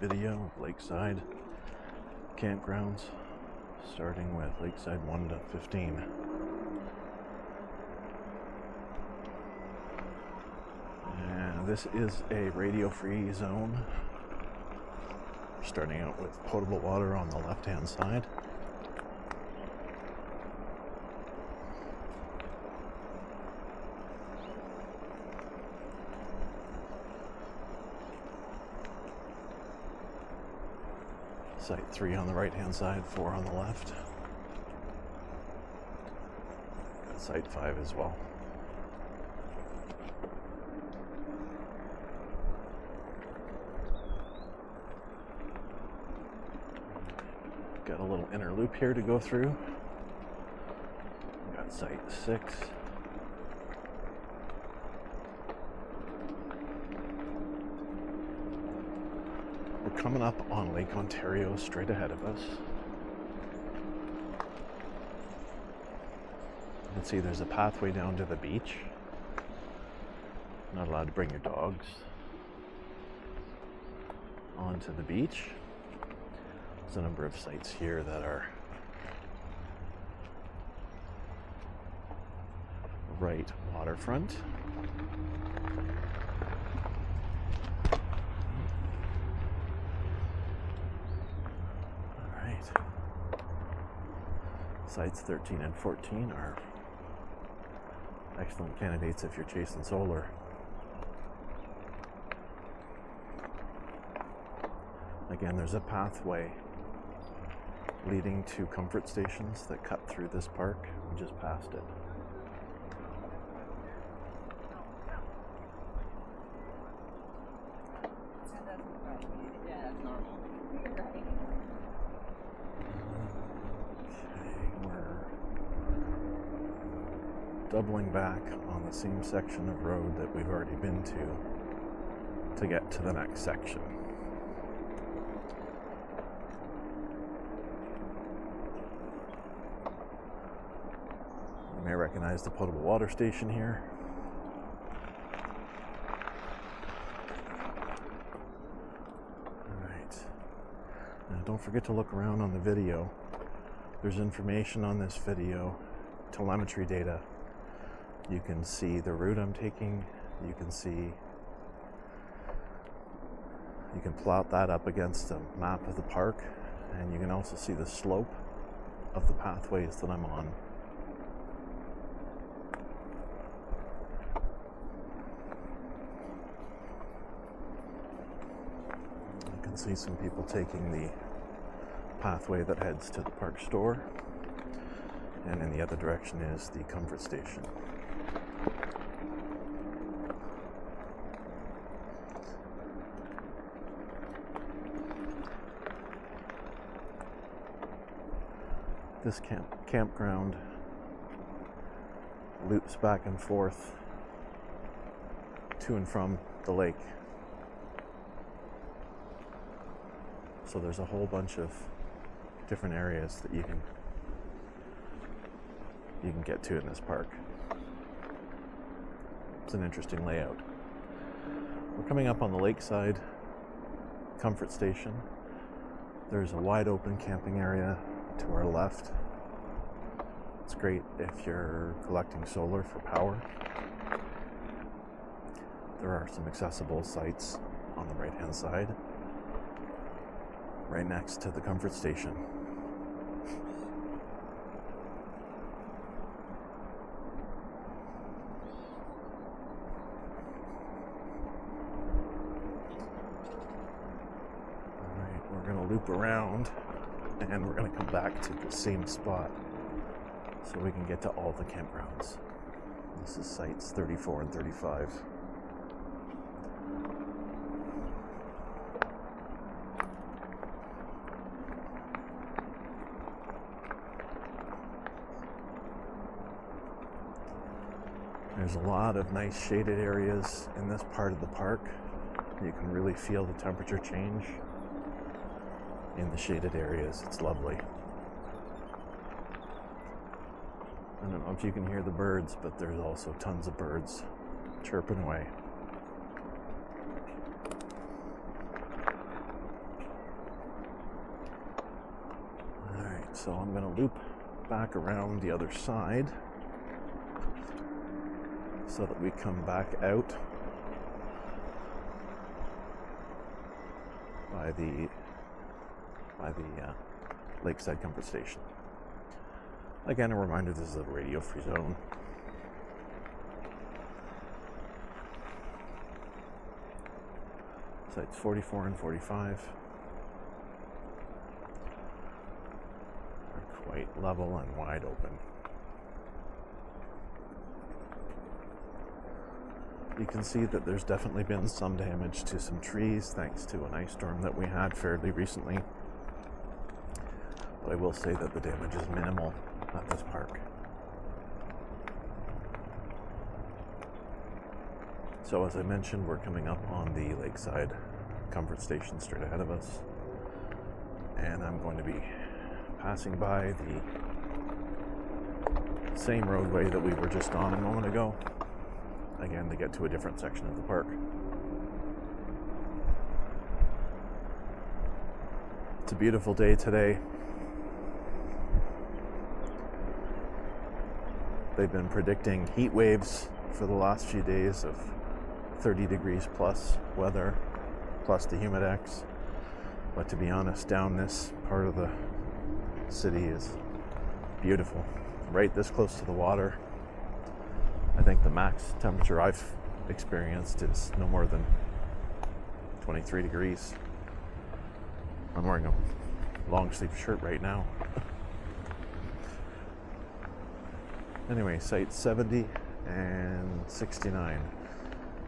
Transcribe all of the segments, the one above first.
Video of Lakeside Campgrounds, starting with Lakeside 1 to 15. And this is a radio-free zone. Starting out with potable water on the left-hand side. Site 3 on the right-hand side, 4 on the left. And Site 5 as well. Got a little inner loop here to go through. Got Site 6. We're coming up on Lake Ontario straight ahead of us. You can see there's a pathway down to the beach. Not allowed to bring your dogs onto the beach. There's a number of sites here that are right waterfront. Sites 13 and 14 are excellent candidates if you're chasing solar. Again, there's a pathway leading to comfort stations that cut through this park. We just passed it. Doubling back on the same section of road that we've already been to get to the next section. You may recognize the potable water station here. Alright. Now don't forget to look around on the video. There's information on this video, telemetry data. You can see the route I'm taking. You can plot that up against a map of the park, and you can also see the slope of the pathways that I'm on. You can see some people taking the pathway that heads to the park store, and in the other direction is the comfort station. This campground loops back and forth to and from the lake. So there's a whole bunch of different areas that you can get to in this park. It's an interesting layout. We're coming up on the Lakeside comfort station. There's a wide open camping area to our left. It's great if you're collecting solar for power. There are some accessible sites on the right hand side, right next to the comfort station. Alright, we're going to loop around and we're going to come back to the same spot so we can get to all the campgrounds. This is sites 34 and 35. There's a lot of nice shaded areas in this part of the park. You can really feel the temperature change in the shaded areas. It's lovely. I don't know if you can hear the birds, but there's also tons of birds chirping away. So I'm going to loop back around the other side so that we come back out by the Lakeside Comfort Station. Again, a reminder, this is a radio-free zone. Sites 44 and 45 are quite level and wide open. You can see that there's definitely been some damage to some trees thanks to an ice storm that we had fairly recently. But I will say that the damage is minimal at this park. So as I mentioned, we're coming up on the Lakeside Comfort Station straight ahead of us. And I'm going to be passing by the same roadway that we were just on a moment ago. Again, to get to a different section of the park. It's a beautiful day today. They've been predicting heat waves for the last few days of 30 degrees plus weather, plus the humidex. But to be honest, down this part of the city is beautiful. Right this close to the water. I think the max temperature I've experienced is no more than 23 degrees. I'm wearing a long sleeve shirt right now. Anyway, sites 70 and 69.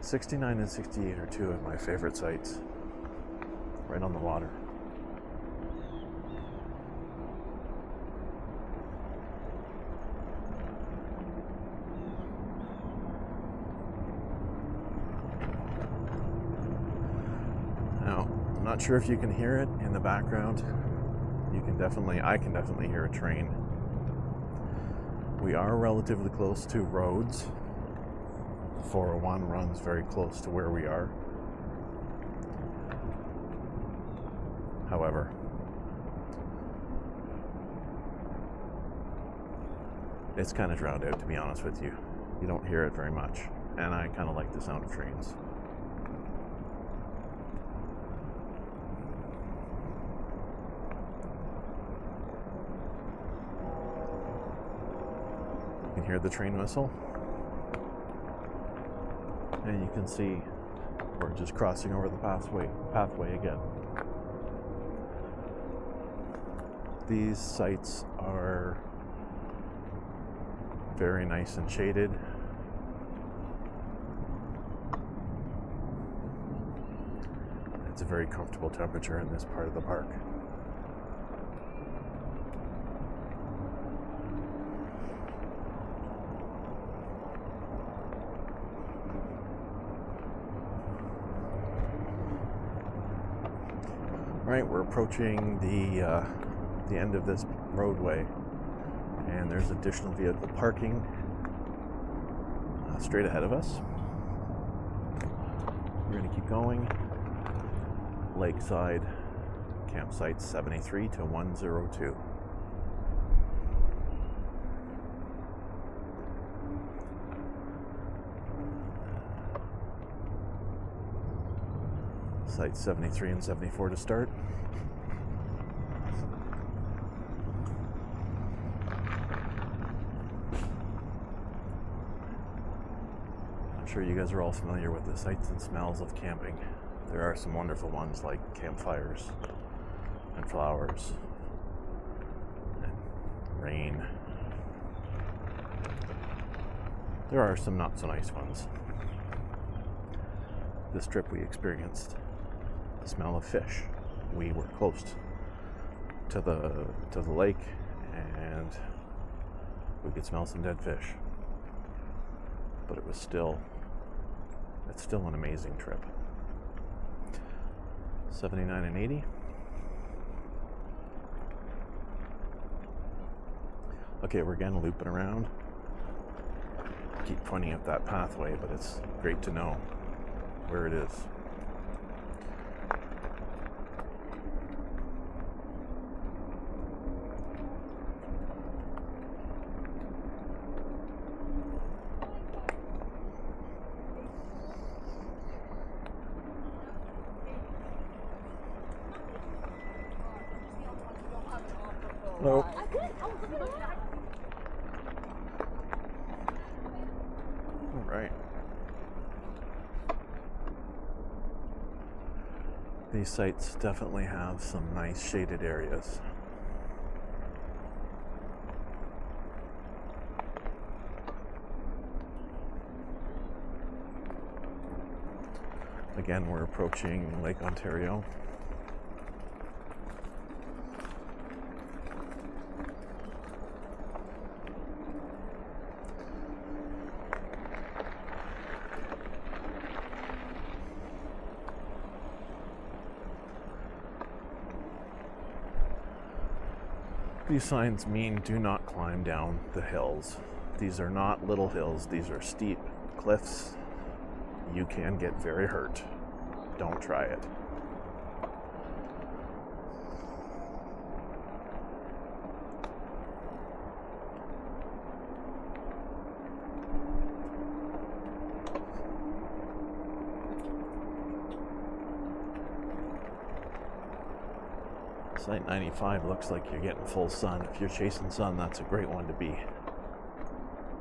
69 and 68 are two of my favorite sites. Right on the water. Now, I'm not sure if you can hear it in the background. I can definitely hear a train. We are relatively close to roads. 401 runs very close to where we are. However, it's kind of drowned out, to be honest with you. You don't hear it very much, and I kind of like the sound of trains. You can hear the train whistle, and you can see we're just crossing over the pathway again. These sites are very nice and shaded. It's a very comfortable temperature in this part of the park. Right, we're approaching the end of this roadway, and there's additional vehicle parking straight ahead of us. We're going to keep going. Lakeside campsite 73 to 102. Sites 73 and 74 to start. I'm sure you guys are all familiar with the sights and smells of camping. There are some wonderful ones like campfires and flowers and rain. There are some not so nice ones. This trip we experienced the smell of fish. We were close to the lake, and we could smell some dead fish. But it's still an amazing trip. 79 and 80. Okay, we're again looping around. Keep pointing at that pathway, but it's great to know where it is. Hello. All right. These sites definitely have some nice shaded areas. Again, we're approaching Lake Ontario. These signs mean do not climb down the hills. These are not little hills, these are steep cliffs. You can get very hurt. Don't try it. Site 95 looks like you're getting full sun. If you're chasing sun, that's a great one to be.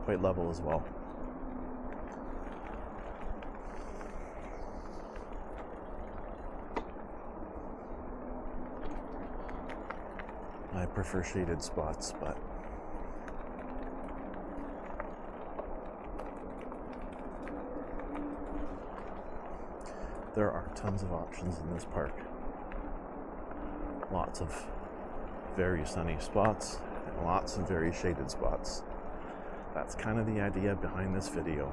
Quite level as well. I prefer shaded spots, but there are tons of options in this park. Lots of very sunny spots and lots of very shaded spots. That's kind of the idea behind this video.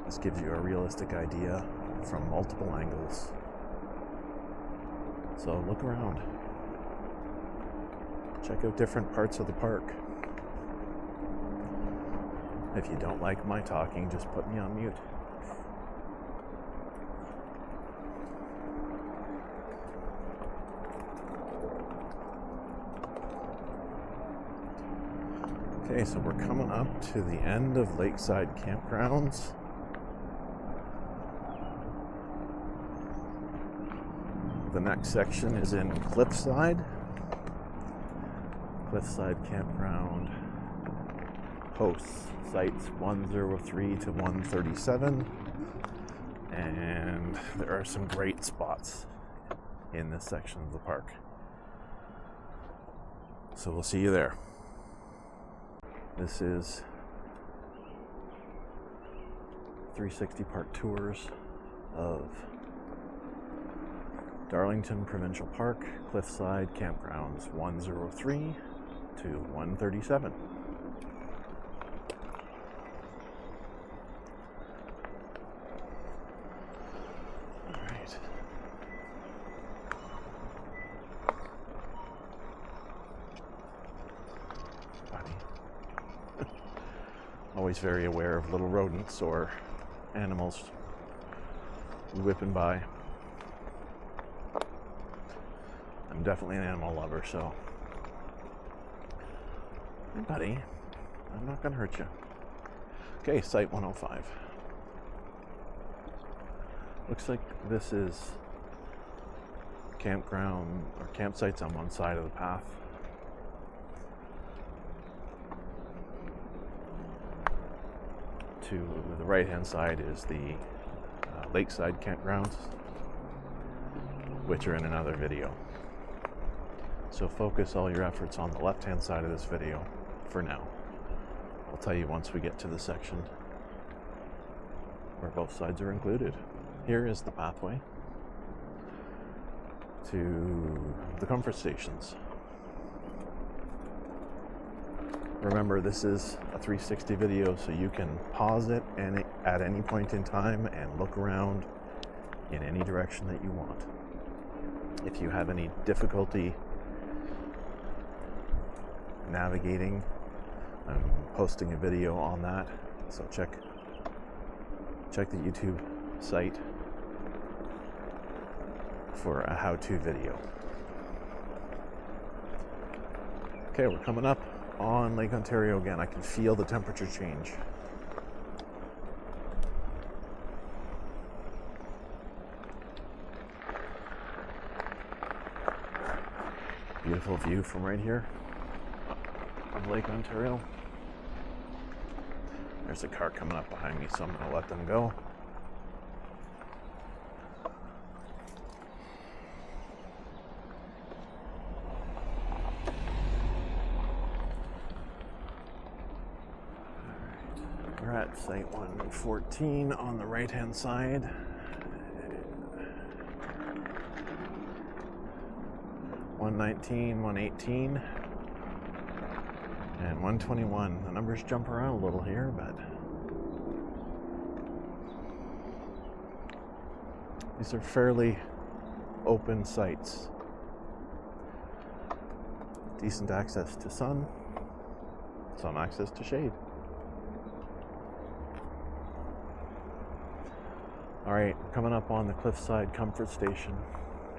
This gives you a realistic idea from multiple angles. So look around. Check out different parts of the park. If you don't like my talking, just put me on mute. Okay, so we're coming up to the end of Lakeside Campgrounds. The next section is in Cliffside. Cliffside Campground hosts sites 103 to 137, and there are some great spots in this section of the park. So we'll see you there. This is 360 Park Tours of Darlington Provincial Park, Cliffside Campgrounds 103 to 137. All right. Buddy. Always very aware of little rodents or animals whipping by. I'm definitely an animal lover, so. Hey, buddy. I'm not going to hurt you. Okay, Site 105. Looks like this is campground or campsites on one side of the path. To the right-hand side is the Lakeside Campgrounds, which are in another video. So focus all your efforts on the left-hand side of this video for now. I'll tell you once we get to the section where both sides are included. Here is the pathway to the comfort stations. Remember, this is a 360 video, so you can pause it and at any point in time and look around in any direction that you want. If you have any difficulty navigating, I'm posting a video on that, so check the YouTube site for a how-to video. Okay, we're coming up on Lake Ontario again. I can feel the temperature change. Beautiful view from right here of Lake Ontario. There's a car coming up behind me, so I'm going to let them go. We're at site 114 on the right-hand side. 119, 118, and 121. The numbers jump around a little here, but these are fairly open sites. Decent access to sun, some access to shade. All right, coming up on the Cliffside Comfort Station.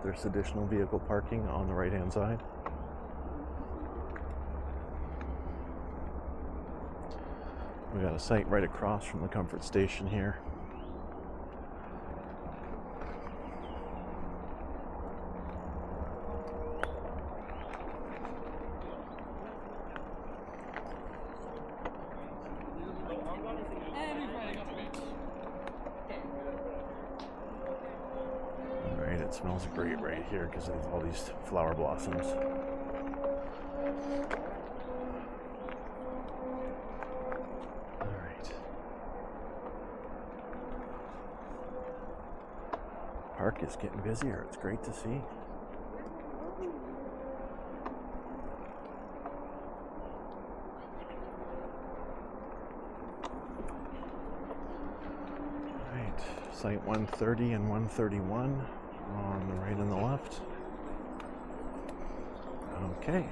There's additional vehicle parking on the right-hand side. We got a site right across from the Comfort Station here. It smells great right here because of all these flower blossoms. All right. Park is getting busier. It's great to see. All right. Site 130 and 131. On the right and the left. Okay.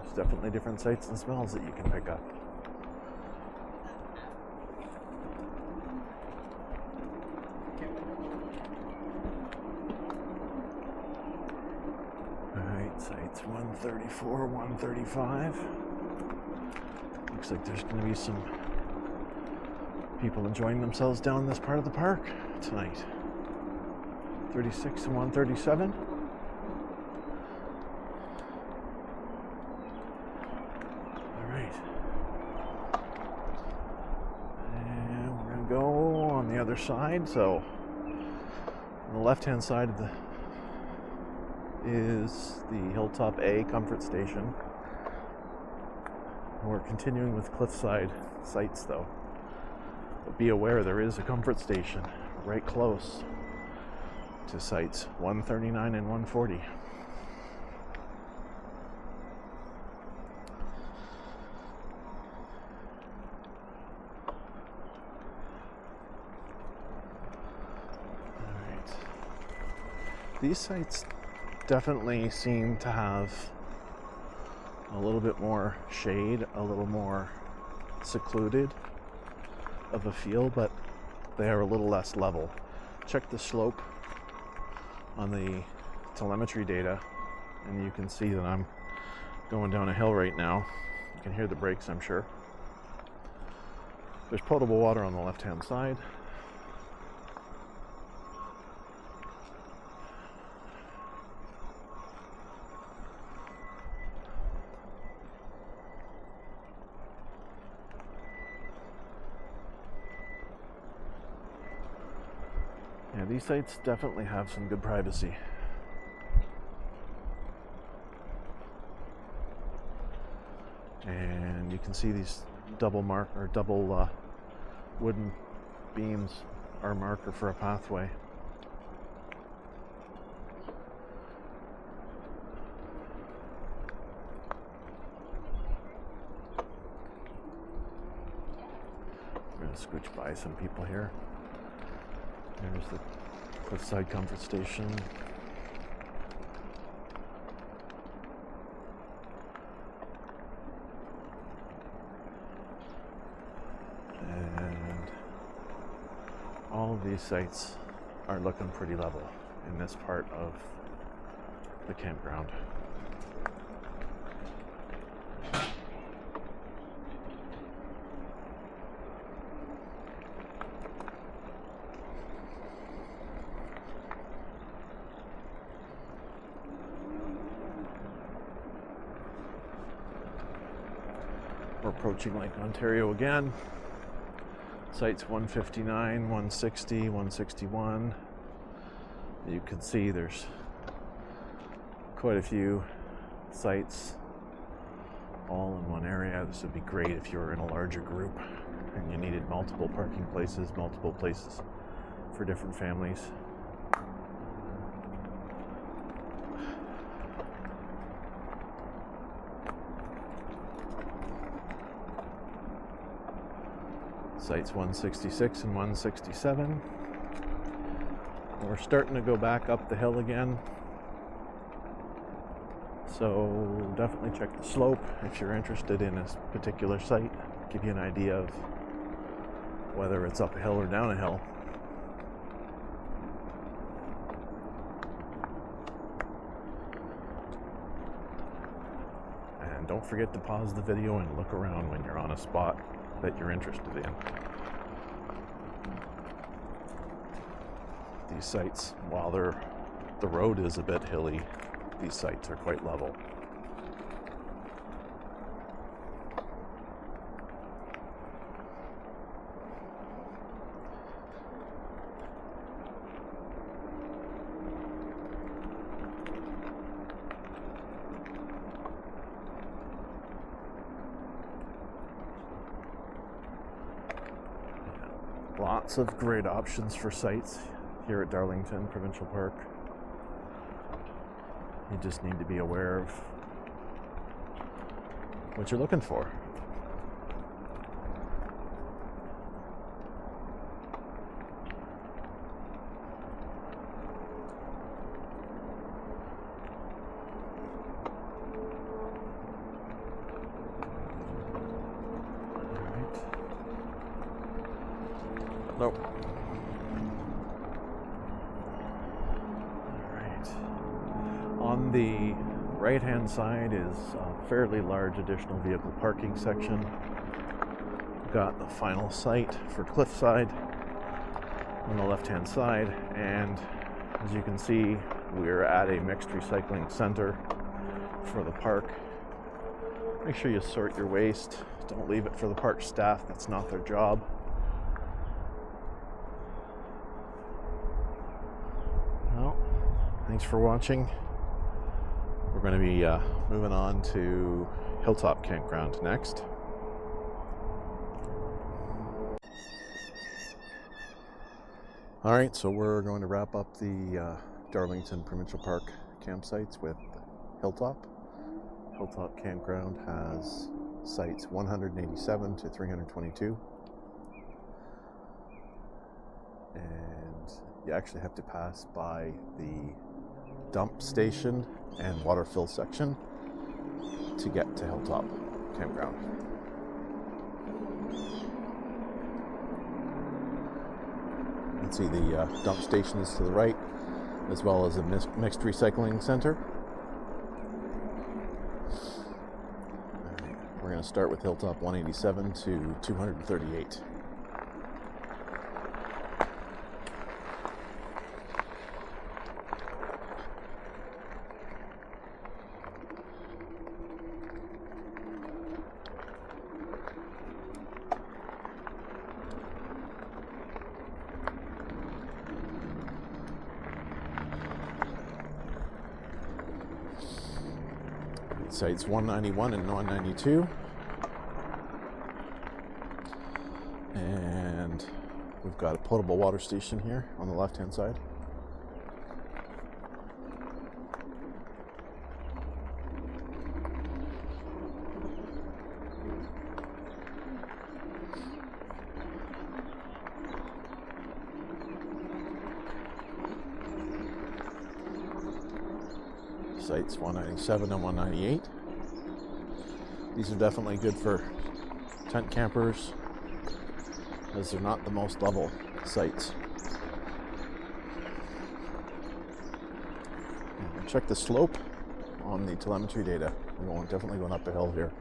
There's definitely different sights and smells that you can pick up. Alright, sites 134, 135. Looks like there's going to be some people enjoying themselves down this part of the park tonight. 36 and 137. All right. And we're going to go on the other side. So on the left-hand side of is the Hilltop A Comfort Station. And we're continuing with Cliffside sites though. But be aware there is a Comfort Station right close to sites 139 and 140. All right. These sites definitely seem to have a little bit more shade, a little more secluded of a feel, but they are a little less level. Check the slope on the telemetry data and you can see that I'm going down a hill right now. You can hear the brakes, I'm sure. There's potable water on the left-hand side. Yeah, these sites definitely have some good privacy. And you can see these double wooden beams are a marker for a pathway. We're going to scooch by some people here. There's the Cliffside Comfort Station. And all of these sites are looking pretty level in this part of the campground. approaching Lake Ontario again. Sites 159, 160, 161. You can see there's quite a few sites all in one area. This would be great if you were in a larger group and you needed multiple parking places, multiple places for different families. Sites 166 and 167. We're starting to go back up the hill again. So definitely check the slope if you're interested in a particular site. Give you an idea of whether it's up a hill or down a hill. And don't forget to pause the video and look around when you're on a spot that you're interested in. These sites, while the road is a bit hilly, these sites are quite level. Lots of great options for sites here at Darlington Provincial Park. You just need to be aware of what you're looking for. Nope. Alright. On the right-hand side is a fairly large additional vehicle parking section. We've got the final site for Cliffside on the left-hand side, and as you can see, we're at a mixed recycling center for the park. Make sure you sort your waste. Don't leave it for the park staff. That's not their job. Well, thanks for watching. We're going to be moving on to Hilltop Campground next. Alright, so we're going to wrap up the Darlington Provincial Park campsites with Hilltop. Hilltop Campground has sites 187 to 322. And you actually have to pass by the dump station and water fill section to get to Hilltop Campground. You can see the dump station is to the right, as well as a mixed recycling center. We're going to start with Hilltop 187 to 238. Sites 191 and 192. And we've got a potable water station here on the left-hand side. Sites 197 and 198. These are definitely good for tent campers, as they're not the most level sites. Check the slope on the telemetry data. We're definitely going up a hill here.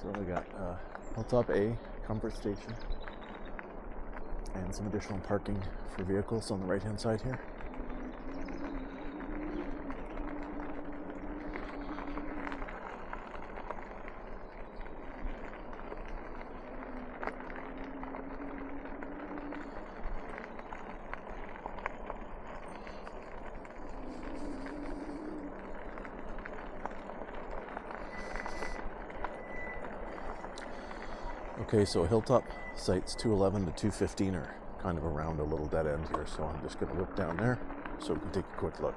So we got Hilltop A, comfort station, and some additional parking for vehicles on the right hand side here. Okay, so Hilltop sites 211 to 215 are kind of around a little dead end here, so I'm just going to whip down there so we can take a quick look.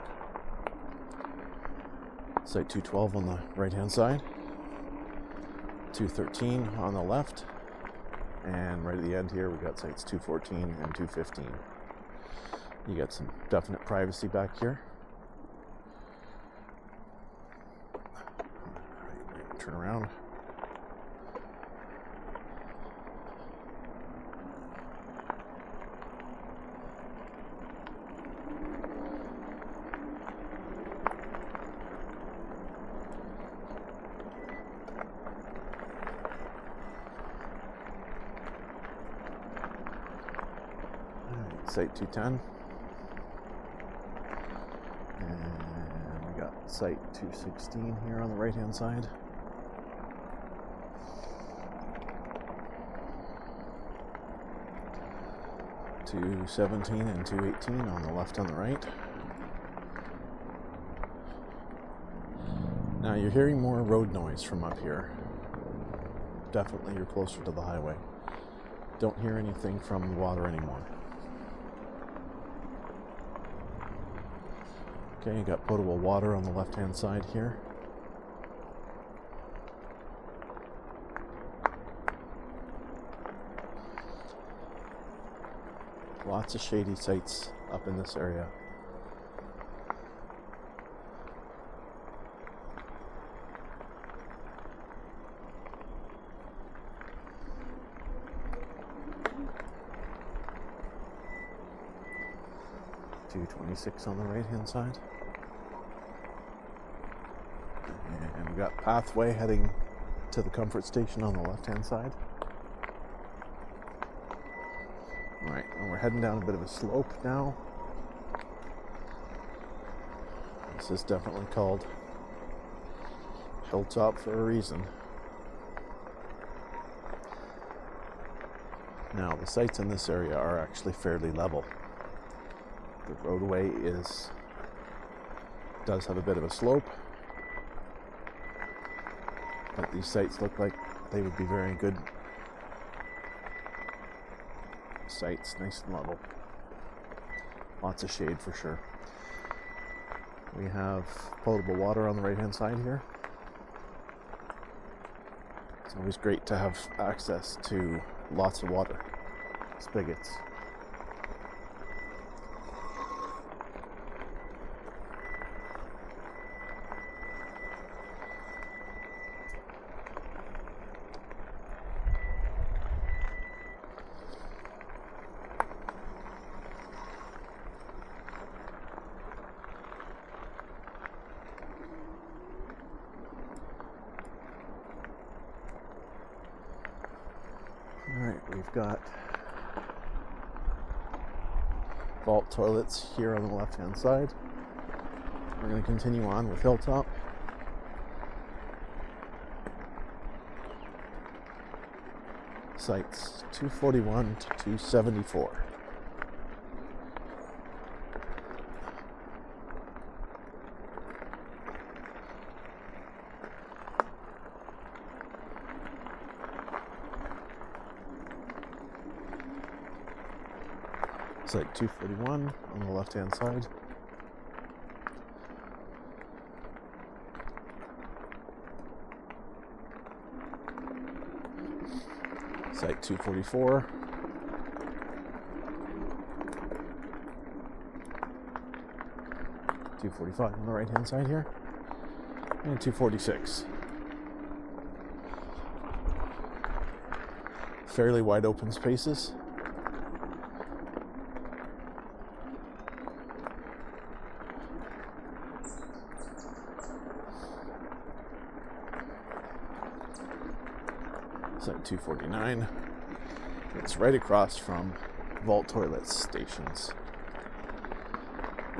Site 212 on the right hand side, 213 on the left, and right at the end here we got sites 214 and 215. You got some definite privacy back here. Alright, turn around. Site 210, and we got site 216 here on the right hand side. (217) and 218 on the left and the right. Now you're hearing more road noise from up here. Definitely you're closer to the highway. Don't hear anything from the water anymore. Okay, you got potable water on the left-hand side here. Lots of shady sites up in this area. (226) on the right-hand side. And we got pathway heading to the comfort station on the left-hand side. Alright, and we're heading down a bit of a slope now. This is definitely called Hilltop for a reason. Now, the sites in this area are actually fairly level. The roadway does have a bit of a slope, but these sites look like they would be very good sites, nice and level. Lots of shade for sure. We have potable water on the right hand side here. It's always great to have access to lots of water spigots. Alright, we've got vault toilets here on the left hand side. We're going to continue on with Hilltop. Sites 241 to 274. Site 241 on the left hand side. Site 244. (245) on the right hand side here. And 246. Fairly wide open spaces. Site 249. It's right across from Vault Toilet Stations.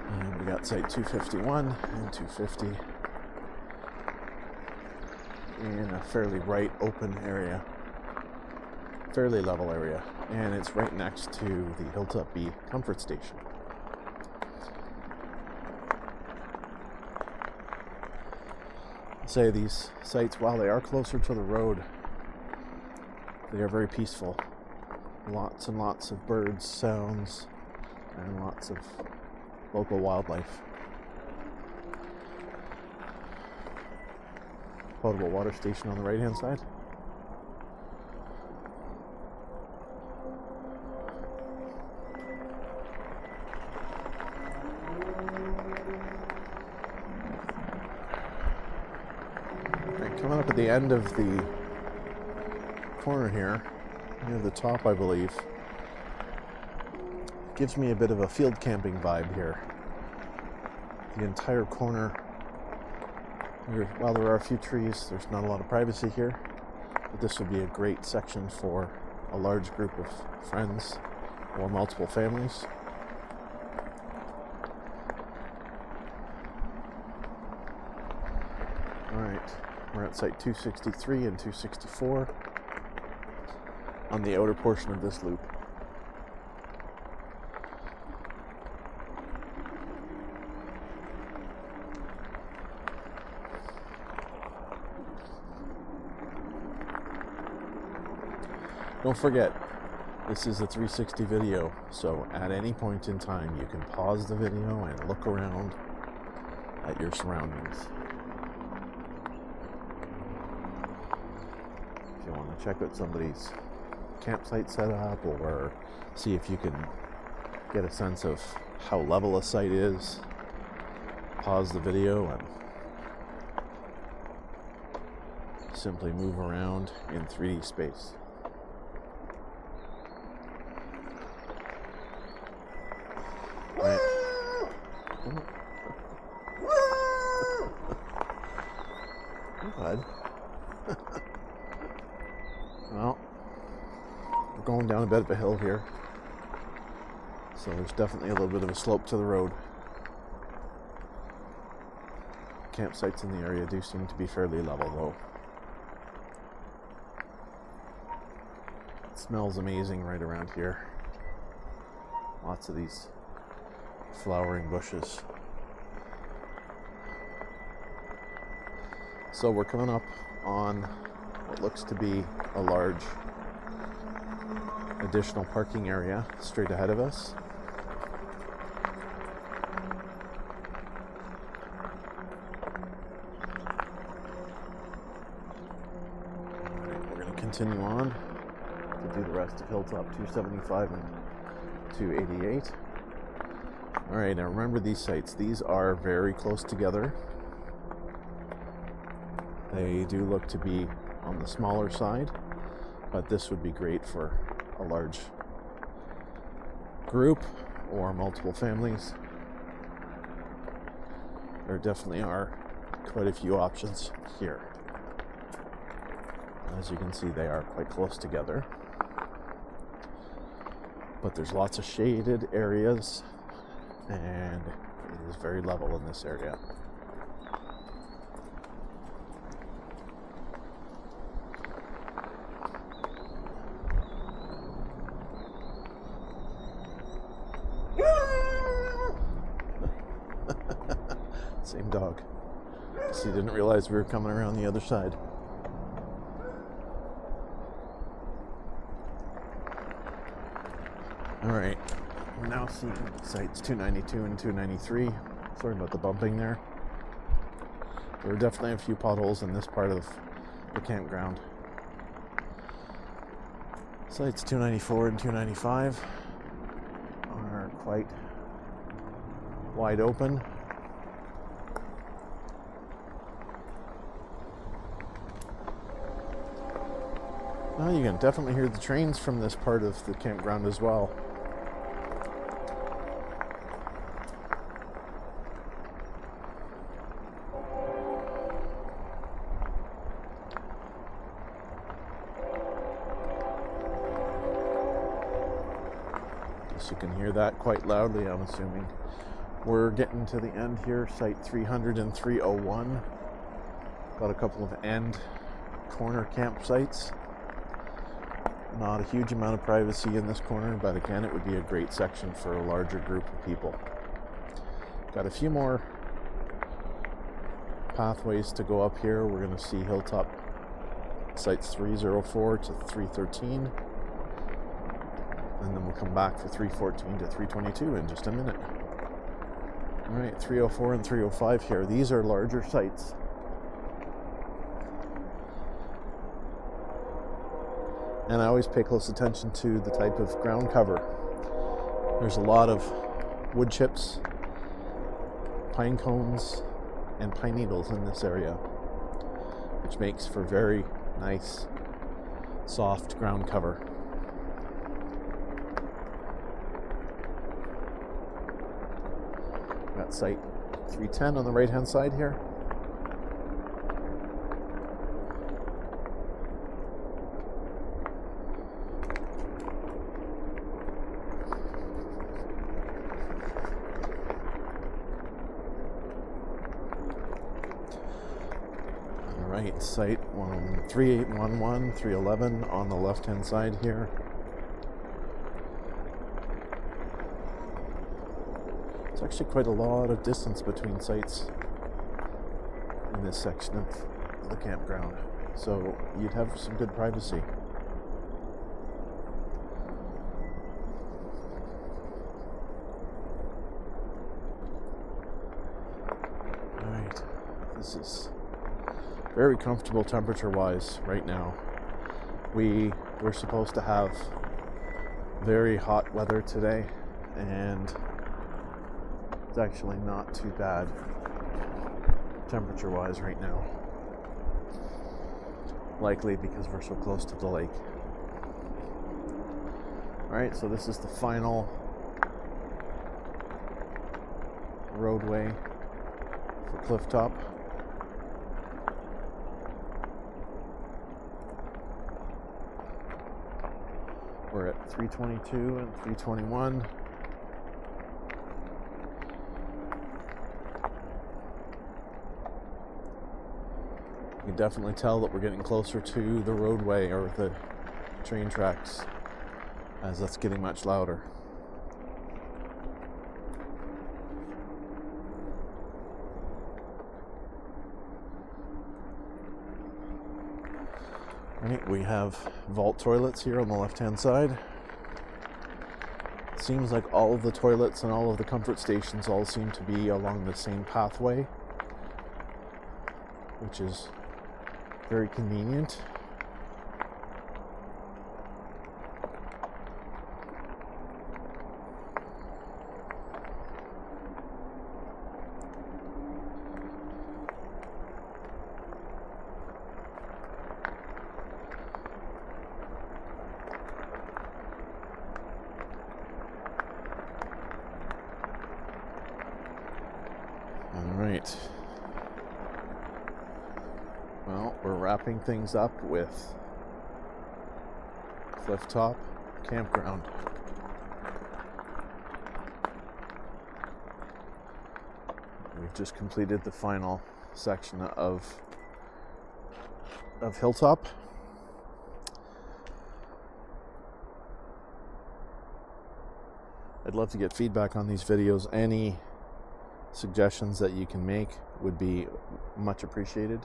And we got Site 251 and 250 in a fairly right open area, fairly level area, and it's right next to the Hilltop B Comfort Station. I'll say these sites, while they are closer to the road, they are very peaceful. Lots and lots of birds, sounds, and lots of local wildlife. Potable water station on the right hand side. Right, coming up at the end of the corner here, near the top I believe, gives me a bit of a field camping vibe here. The entire corner, while there are a few trees, there's not a lot of privacy here, but this would be a great section for a large group of friends or multiple families. Alright, we're at site 263 and 264 on the outer portion of this loop. Don't forget, this is a 360 video, so at any point in time you can pause the video and look around at your surroundings. If you want to check out somebody's campsite setup or see if you can get a sense of how level a site is, pause the video and simply move around in 3D space. Bud. Well, we're going down a bit of a hill here, so there's definitely a little bit of a slope to the road. Campsites in the area do seem to be fairly level though. It smells amazing right around here. Lots of these flowering bushes. So we're coming up on what looks to be a large additional parking area straight ahead of us. We're going to continue on to do the rest of Hilltop 275 and 288. Alright, now remember these sites. These are very close together. They do look to be on the smaller side, but this would be great for a large group or multiple families. There definitely are quite a few options here. As you can see, they are quite close together, but there's lots of shaded areas and it is very level in this area. Same dog. Guess he didn't realize we were coming around the other side. Alright, we're now seeing sites 292 and 293. Sorry about the bumping there. There are definitely a few potholes in this part of the campground. Sites 294 and 295 are quite wide open. Well, you can definitely hear the trains from this part of the campground as well. You can hear that quite loudly, I'm assuming. We're getting to the end here, site 300 and 301. Got a couple of end corner campsites. Not a huge amount of privacy in this corner, but again, it would be a great section for a larger group of people. Got a few more pathways to go up here. We're going to see Hilltop sites 304 to 313. And then we'll come back for 314 to 322 in just a minute. All right, 304 and 305 here. These are larger sites. And I always pay close attention to the type of ground cover. There's a lot of wood chips, pine cones, and pine needles in this area, which makes for very nice, soft ground cover. Got site 310 on the right hand side here. Alright, site 3811, 311 on the left hand side here. It's actually quite a lot of distance between sites in this section of the campground, so you'd have some good privacy. Alright, this is very comfortable temperature-wise right now. We're supposed to have very hot weather today, and it's actually not too bad temperature-wise right now. Likely because we're so close to the lake. Alright, so this is the final roadway for Clifftop. We're at 322 and 321. You can definitely tell that we're getting closer to the roadway or the train tracks, as that's getting much louder. Right, we have vault toilets here on the left-hand side. It seems like all of the toilets and all of the comfort stations all seem to be along the same pathway, which is very convenient. Alright. Well, we're wrapping things up with Clifftop Campground. We've just completed the final section of Hilltop. I'd love to get feedback on these videos. Any suggestions that you can make would be much appreciated.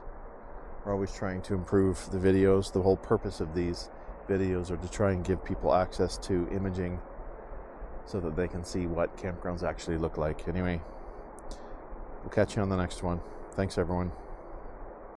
We're always trying to improve the videos. The whole purpose of these videos are to try and give people access to imaging so that they can see what campgrounds actually look like. Anyway, we'll catch you on the next one. Thanks, everyone.